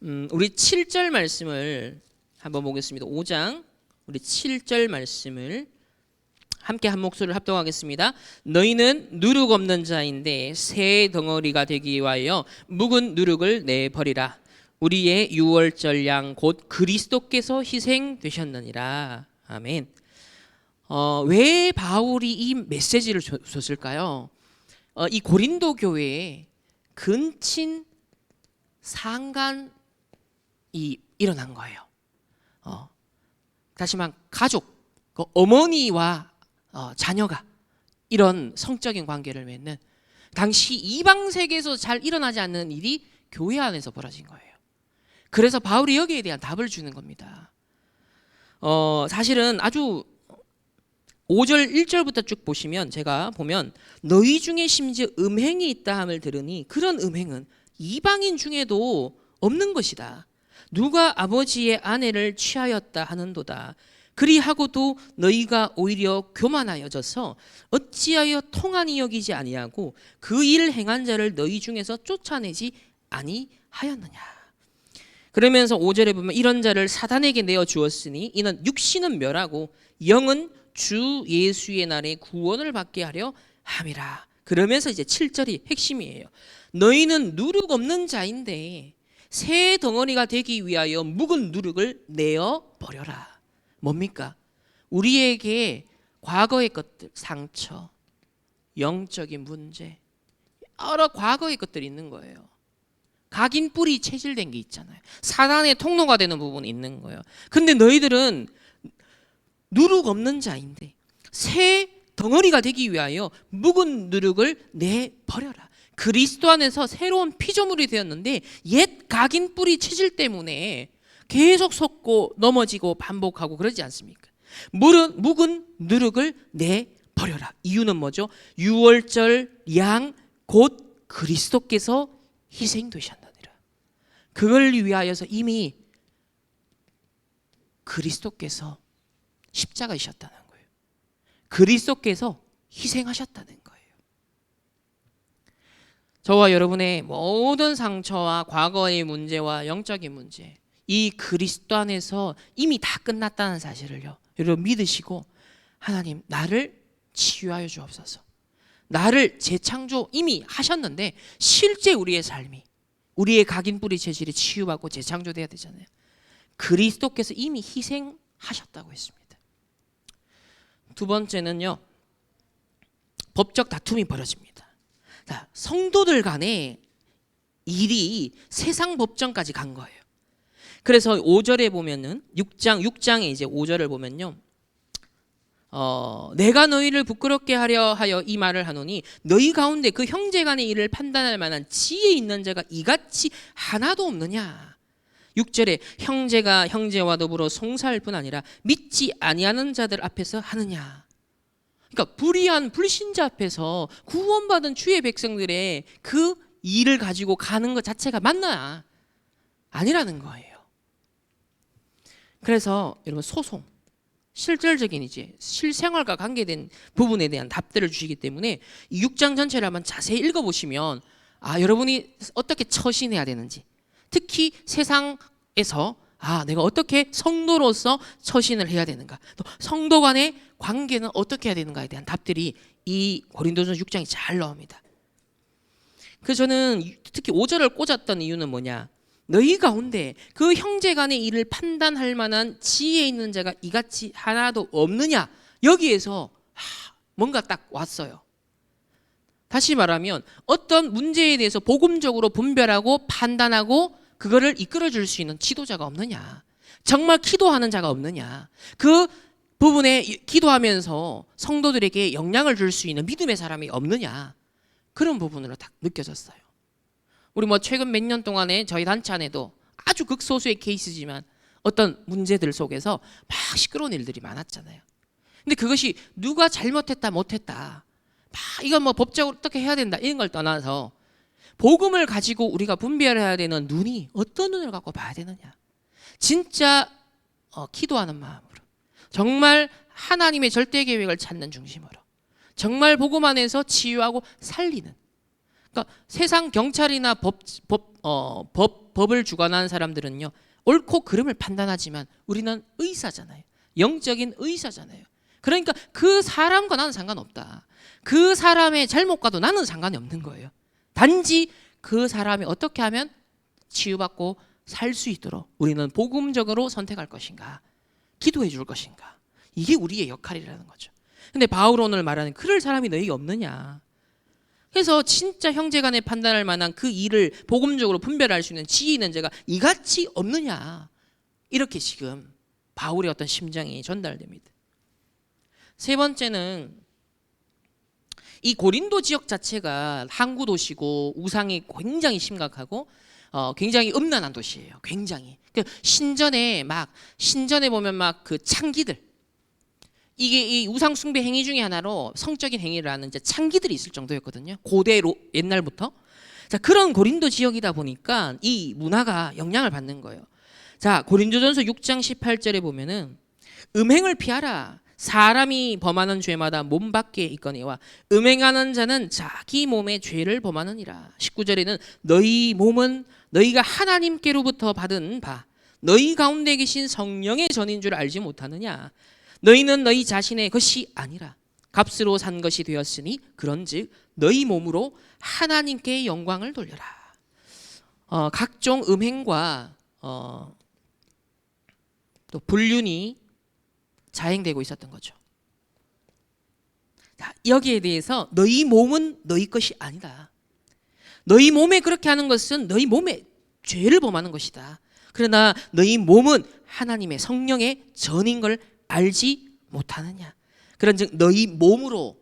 우리 7절 말씀을 한번 보겠습니다. 5장 우리 7절 말씀을 함께 한 목소리를 합동하겠습니다. 너희는 누룩 없는 자인데 새 덩어리가 되기 위하여 묵은 누룩을 내버리라. 우리의 유월절 양 곧 그리스도께서 희생되셨느니라. 아멘. 왜 바울이 이 메시지를 줬을까요? 이 고린도 교회에 근친 상간이 일어난 거예요. 다시 말하면 가족, 어머니와 자녀가 이런 성적인 관계를 맺는, 당시 이방 세계에서 잘 일어나지 않는 일이 교회 안에서 벌어진 거예요. 그래서 바울이 여기에 대한 답을 주는 겁니다. 사실은 아주 5절 1절부터 쭉 보시면, 제가 보면 너희 중에 심지어 음행이 있다 함을 들으니 그런 음행은 이방인 중에도 없는 것이다. 누가 아버지의 아내를 취하였다 하는도다. 그리하고도 너희가 오히려 교만하여져서 어찌하여 통한이 여기지 아니하고 그 일을 행한 자를 너희 중에서 쫓아내지 아니하였느냐. 그러면서 5절에 보면 이런 자를 사단에게 내어 주었으니 이는 육신은 멸하고 영은 주 예수의 날에 구원을 받게 하려 함이라. 그러면서 이제 7절이 핵심이에요. 너희는 누룩 없는 자인데 새 덩어리가 되기 위하여 묵은 누룩을 내어 버려라. 뭡니까? 우리에게 과거의 것들, 상처, 영적인 문제, 여러 과거의 것들이 있는 거예요. 각인 뿌리 체질된 게 있잖아요. 사단의 통로가 되는 부분이 있는 거예요. 근데 너희들은 누룩 없는 자인데 새 덩어리가 되기 위하여 묵은 누룩을 내버려라. 그리스도 안에서 새로운 피조물이 되었는데 옛 각인 뿌리 체질 때문에 계속 솟고 넘어지고 반복하고 그러지 않습니까? 묵은 누룩을 내버려라. 이유는 뭐죠? 유월절 양 곧 그리스도께서 희생되셨느니라. 그걸 위하여서 이미 그리스도께서 십자가이셨다는 거예요. 그리스도께서 희생하셨다는 거예요. 저와 여러분의 모든 상처와 과거의 문제와 영적인 문제, 이 그리스도 안에서 이미 다 끝났다는 사실을요, 여러분 믿으시고 하나님 나를 치유하여 주옵소서. 나를 재창조 이미 하셨는데 실제 우리의 삶이, 우리의 각인 뿌리 체질이 치유받고 재창조돼야 되잖아요. 그리스도께서 이미 희생하셨다고 했습니다. 두 번째는요, 법적 다툼이 벌어집니다. 자, 성도들 간에 일이 세상 법정까지 간 거예요. 그래서 5절에 보면은 6장에 이제 5절을 보면요, 내가 너희를 부끄럽게 하려 하여 이 말을 하노니 너희 가운데 그 형제 간의 일을 판단할 만한 지혜 있는 자가 이같이 하나도 없느냐. 6절에 형제가 형제와 더불어 송사할 뿐 아니라 믿지 아니하는 자들 앞에서 하느냐. 그러니까 불의한 불신자 앞에서 구원받은 주의 백성들의 그 일을 가지고 가는 것 자체가 맞나? 아니라는 거예요. 그래서 여러분, 소송, 실질적인 이제 실생활과 관계된 부분에 대한 답들을 주시기 때문에 이 6장 전체를 한번 자세히 읽어보시면 여러분이 어떻게 처신해야 되는지, 특히 세상에서 내가 어떻게 성도로서 처신을 해야 되는가, 또 성도 간의 관계는 어떻게 해야 되는가에 대한 답들이 이 고린도전서 6장이 잘 나옵니다. 그래서 저는 특히 5절을 꽂았던 이유는 뭐냐, 너희 가운데 그 형제 간의 일을 판단할 만한 지혜 있는 자가 이같이 하나도 없느냐. 여기에서 뭔가 딱 왔어요. 다시 말하면 어떤 문제에 대해서 복음적으로 분별하고 판단하고 그거를 이끌어줄 수 있는 지도자가 없느냐, 정말 기도하는 자가 없느냐, 그 부분에 기도하면서 성도들에게 영향을 줄 수 있는 믿음의 사람이 없느냐, 그런 부분으로 딱 느껴졌어요. 우리 최근 몇 년 동안에 저희 단체 안에도 아주 극소수의 케이스지만 어떤 문제들 속에서 막 시끄러운 일들이 많았잖아요. 근데 그것이 누가 잘못했다 못했다, 이건 법적으로 어떻게 해야 된다 이런 걸 떠나서 복음을 가지고 우리가 분별해야 되는 눈이 어떤 눈을 갖고 봐야 되느냐. 진짜 기도하는 마음으로, 정말 하나님의 절대 계획을 찾는 중심으로, 정말 복음 안에서 치유하고 살리는. 그러니까 세상 경찰이나 법을 주관하는 사람들은요, 옳고 그름을 판단하지만 우리는 의사잖아요. 영적인 의사잖아요. 그러니까 그 사람과 나는 상관없다. 그 사람의 잘못과도 나는 상관이 없는 거예요. 단지 그 사람이 어떻게 하면 치유받고 살 수 있도록 우리는 복음적으로 선택할 것인가, 기도해 줄 것인가, 이게 우리의 역할이라는 거죠. 근데 바울 오늘 말하는 그럴 사람이 너희가 없느냐. 그래서 진짜 형제간에 판단할 만한 그 일을 복음적으로 분별할 수 있는 지혜 있는 자가 이같이 없느냐. 이렇게 지금 바울의 어떤 심정이 전달됩니다. 세 번째는 이 고린도 지역 자체가 항구 도시고 우상이 굉장히 심각하고 굉장히 음란한 도시예요. 굉장히. 신전에 보면 그 창기들, 이게 이 우상 숭배 행위 중에 하나로 성적인 행위를 하는 이제 창기들이 있을 정도였거든요. 고대로 옛날부터. 자, 그런 고린도 지역이다 보니까 이 문화가 영향을 받는 거예요. 자, 고린도전서 6장 18절에 보면은 음행을 피하라. 사람이 범하는 죄마다 몸 밖에 있거니와 음행하는 자는 자기 몸의 죄를 범하느니라. 19절에는 너희 몸은 너희가 하나님께로부터 받은 바 너희 가운데 계신 성령의 전인 줄 알지 못하느냐. 너희는 너희 자신의 것이 아니라 값으로 산 것이 되었으니 그런즉 너희 몸으로 하나님께 영광을 돌려라. 각종 음행과 또 불륜이 자행되고 있었던 거죠. 자, 여기에 대해서 너희 몸은 너희 것이 아니다. 너희 몸에 그렇게 하는 것은 너희 몸에 죄를 범하는 것이다. 그러나 너희 몸은 하나님의 성령의 전인 걸 알지 못하느냐. 그런즉 너희 몸으로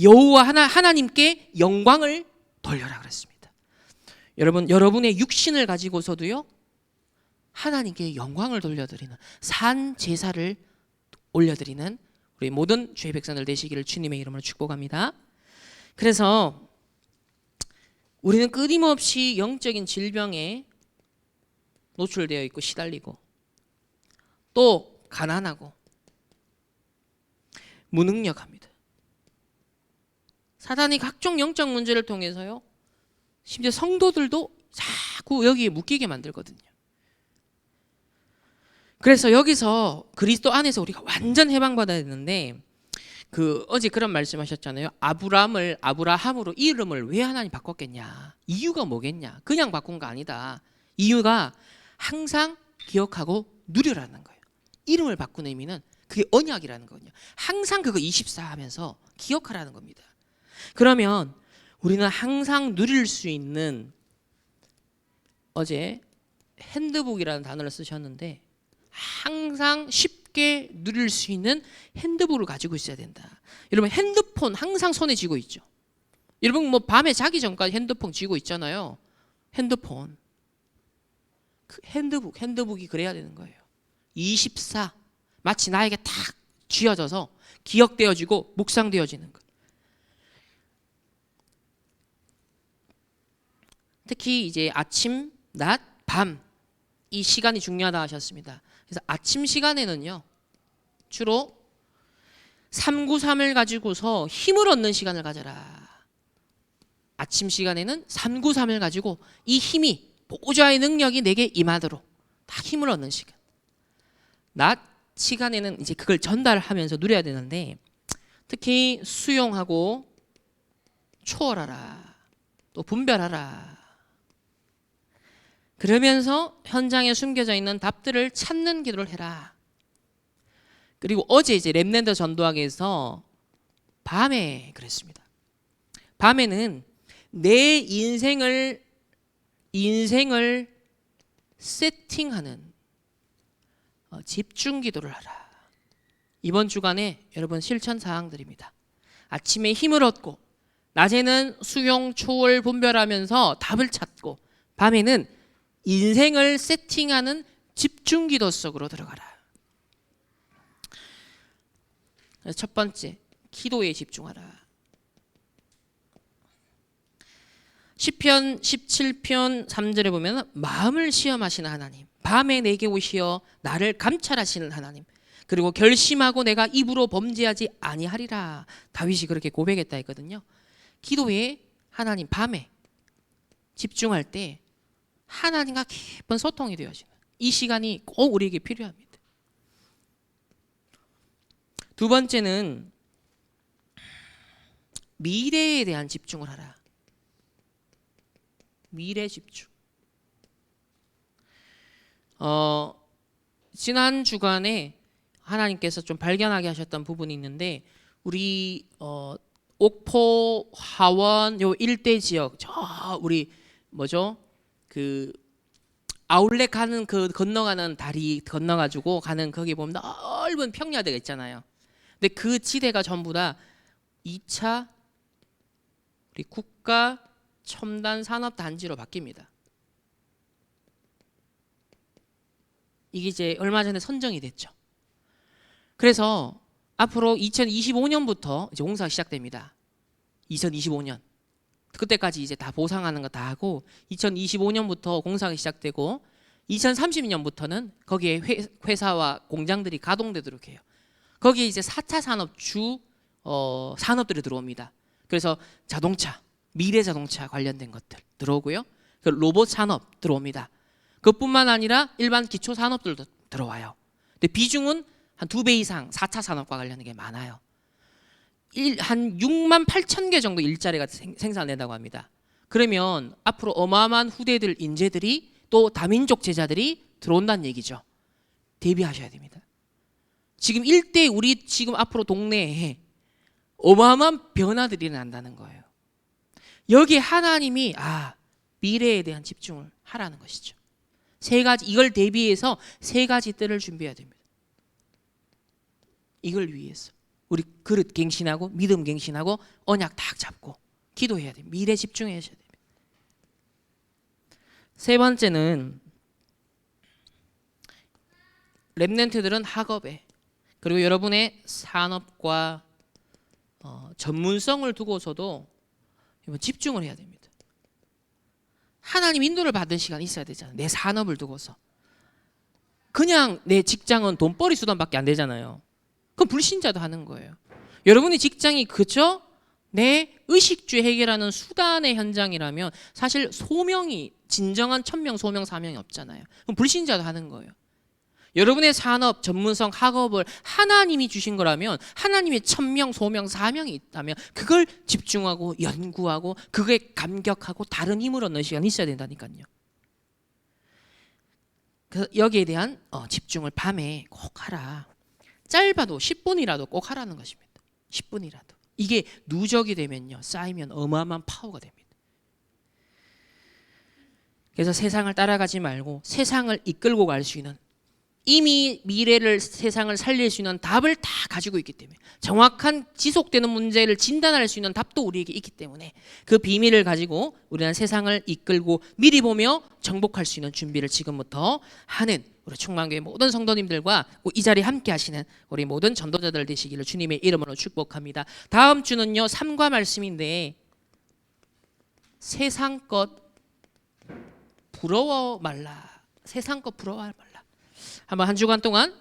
여호와 하나님께 영광을 돌려라 그랬습니다. 여러분, 여러분의 육신을 가지고서도요, 하나님께 영광을 돌려드리는 산 제사를 올려드리는 우리 모든 주의 백성들 되시기를 주님의 이름으로 축복합니다. 그래서 우리는 끊임없이 영적인 질병에 노출되어 있고 시달리고 또 가난하고 무능력합니다. 사단이 각종 영적 문제를 통해서요, 심지어 성도들도 자꾸 여기에 묶이게 만들거든요. 그래서 여기서 그리스도 안에서 우리가 완전 해방받아야 되는데 어제 그런 말씀하셨잖아요. 아브라함으로 이름을 왜 하나님 바꿨겠냐? 이유가 뭐겠냐? 그냥 바꾼 거 아니다. 이유가 항상 기억하고 누려라는 거예요. 이름을 바꾸는 의미는 그게 언약이라는 거거든요. 항상 그거 24 하면서 기억하라는 겁니다. 그러면 우리는 항상 누릴 수 있는, 어제 핸드북이라는 단어를 쓰셨는데 항상 쉽게 누릴 수 있는 핸드북을 가지고 있어야 된다. 여러분 핸드폰 항상 손에 쥐고 있죠. 여러분 뭐 밤에 자기 전까지 핸드폰 쥐고 있잖아요. 핸드폰, 핸드북이 그래야 되는 거예요. 24 마치 나에게 탁 쥐어져서 기억되어지고 묵상되어지는 거. 특히 이제 아침, 낮, 밤 이 시간이 중요하다 하셨습니다. 그래서 아침 시간에는요 주로 393을 가지고서 힘을 얻는 시간을 가져라. 아침 시간에는 393을 가지고 이 힘이, 보호자의 능력이 내게 임하도록 다 힘을 얻는 시간. 낮 시간에는 이제 그걸 전달하면서 누려야 되는데 특히 수용하고 초월하라, 또 분별하라. 그러면서 현장에 숨겨져 있는 답들을 찾는 기도를 해라. 그리고 어제 이제 렘넌트 전도학에서 밤에 그랬습니다. 밤에는 내 인생을 세팅하는 집중 기도를 하라. 이번 주간에 여러분 실천 사항들입니다. 아침에 힘을 얻고 낮에는 수용, 초월, 분별하면서 답을 찾고 밤에는 인생을 세팅하는 집중 기도 속으로 들어가라. 첫 번째, 기도에 집중하라. 시편 17편 3절에 보면 마음을 시험하시는 하나님, 밤에 내게 오시어 나를 감찰하시는 하나님, 그리고 결심하고 내가 입으로 범죄하지 아니하리라. 다윗이 그렇게 고백했다 했거든요. 기도에 하나님, 밤에 집중할 때 하나님과 깊은 소통이 되어지는 이 시간이 꼭 우리에게 필요합니다. 두 번째는 미래에 대한 집중을 하라. 미래 집중. 지난 주간에 하나님께서 좀 발견하게 하셨던 부분이 있는데 우리 옥포, 화원 요 일대 지역, 저 우리 그 아울렛 가는 그 건너가는 다리 건너가지고 가는 거기 보면 넓은 평야대가 있잖아요. 근데 그 지대가 전부 다 2차 우리 국가 첨단 산업 단지로 바뀝니다. 이게 이제 얼마 전에 선정이 됐죠. 그래서 앞으로 2025년부터 이제 공사가 시작됩니다. 2025년. 그때까지 이제 다 보상하는 거 다 하고 2025년부터 공사가 시작되고 2030년부터는 거기에 회사와 공장들이 가동되도록 해요. 거기에 이제 4차 산업 산업들이 들어옵니다. 그래서 자동차, 미래 자동차 관련된 것들 들어오고요. 그 로봇 산업 들어옵니다. 그뿐만 아니라 일반 기초 산업들도 들어와요. 근데 비중은 한 2배 이상 4차 산업과 관련된 게 많아요. 한 6만 8천 개 정도 일자리가 생산된다고 합니다. 그러면 앞으로 어마어마한 후대들, 인재들이 또 다민족 제자들이 들어온다는 얘기죠. 대비하셔야 됩니다. 지금 일대 우리 지금 앞으로 동네에 어마어마한 변화들이 난다는 거예요. 여기에 하나님이 미래에 대한 집중을 하라는 것이죠. 세 가지, 이걸 대비해서 세 가지 뜰을 준비해야 됩니다. 이걸 위해서 우리 그릇 갱신하고 믿음 갱신하고 언약 딱 잡고 기도해야 됩니다. 미래 집중해야 됩니다. 세 번째는 렘넌트들은 학업에 그리고 여러분의 산업과 전문성을 두고서도 집중을 해야 됩니다. 하나님 인도를 받은 시간이 있어야 되잖아요. 내 산업을 두고서. 그냥 내 직장은 돈벌이 수단밖에 안 되잖아요. 그럼 불신자도 하는 거예요. 여러분의 직장이 그저 내 의식주 해결하는 수단의 현장이라면 사실 소명이 진정한 천명, 소명, 사명이 없잖아요. 그럼 불신자도 하는 거예요. 여러분의 산업, 전문성, 학업을 하나님이 주신 거라면 하나님의 천명, 소명, 사명이 있다면 그걸 집중하고 연구하고 그거에 감격하고 다른 힘을 얻는 시간이 있어야 된다니까요. 그래서 여기에 대한 집중을 밤에 꼭 하라. 짧아도 10분이라도 꼭 하라는 것입니다. 10분이라도. 이게 누적이 되면요, 쌓이면 어마어마한 파워가 됩니다. 그래서 세상을 따라가지 말고 세상을 이끌고 갈 수 있는, 이미 미래를, 세상을 살릴 수 있는 답을 다 가지고 있기 때문에, 정확한 지속되는 문제를 진단할 수 있는 답도 우리에게 있기 때문에 그 비밀을 가지고 우리는 세상을 이끌고 미리 보며 정복할 수 있는 준비를 지금부터 하는 우리 충만교회 모든 성도님들과 이 자리에 함께 하시는 우리 모든 전도자들 되시기를 주님의 이름으로 축복합니다. 다음 주는요, 3과 말씀인데, 세상 것 부러워 말라. 세상 것 부러워 말라. 한번 한 주간 동안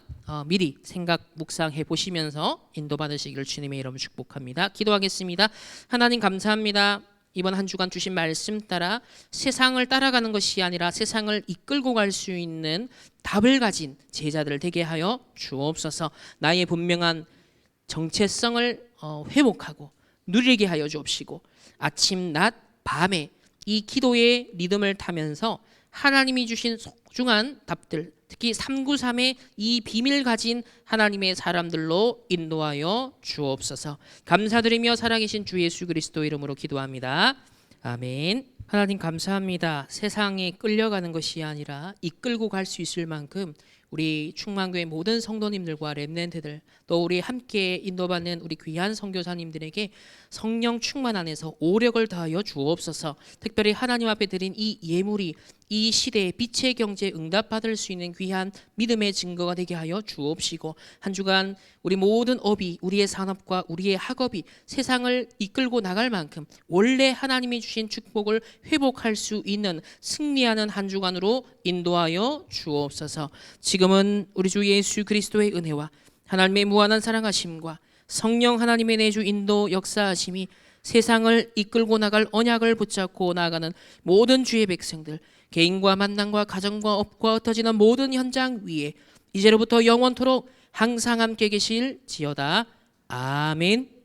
미리 생각 묵상해 보시면서 인도받으시기를 주님의 이름으로 축복합니다. 기도하겠습니다. 하나님 감사합니다. 이번 한 주간 주신 말씀 따라 세상을 따라가는 것이 아니라 세상을 이끌고 갈 수 있는 답을 가진 제자들 되게 하여 주옵소서. 나의 분명한 정체성을 회복하고 누리게 하여 주옵시고, 아침, 낮, 밤에 이 기도의 리듬을 타면서 하나님이 주신 소중한 답들, 특히 393의 이 비밀 가진 하나님의 사람들로 인도하여 주옵소서. 감사드리며 살아계신 주 예수 그리스도 이름으로 기도합니다. 아멘. 하나님 감사합니다. 세상에 끌려가는 것이 아니라 이끌고 갈 수 있을 만큼 우리 충만교회 모든 성도님들과 렘넌트들, 또 우리 함께 인도받는 우리 귀한 선교사님들에게 성령 충만 안에서 오력을 다하여 주옵소서. 특별히 하나님 앞에 드린 이 예물이 이 시대의 빛의 경제에 응답받을 수 있는 귀한 믿음의 증거가 되게 하여 주옵시고, 한 주간 우리 모든 업이, 우리의 산업과 우리의 학업이 세상을 이끌고 나갈 만큼 원래 하나님이 주신 축복을 회복할 수 있는 승리하는 한 주간으로 인도하여 주옵소서. 지금은 우리 주 예수 그리스도의 은혜와 하나님의 무한한 사랑하심과 성령 하나님의 내주 인도 역사하심이 세상을 이끌고 나갈 언약을 붙잡고 나아가는 모든 주의 백성들, 개인과 만남과 가정과 업과 흩어지는 모든 현장 위에 이제로부터 영원토록 항상 함께 계실지어다. 아멘.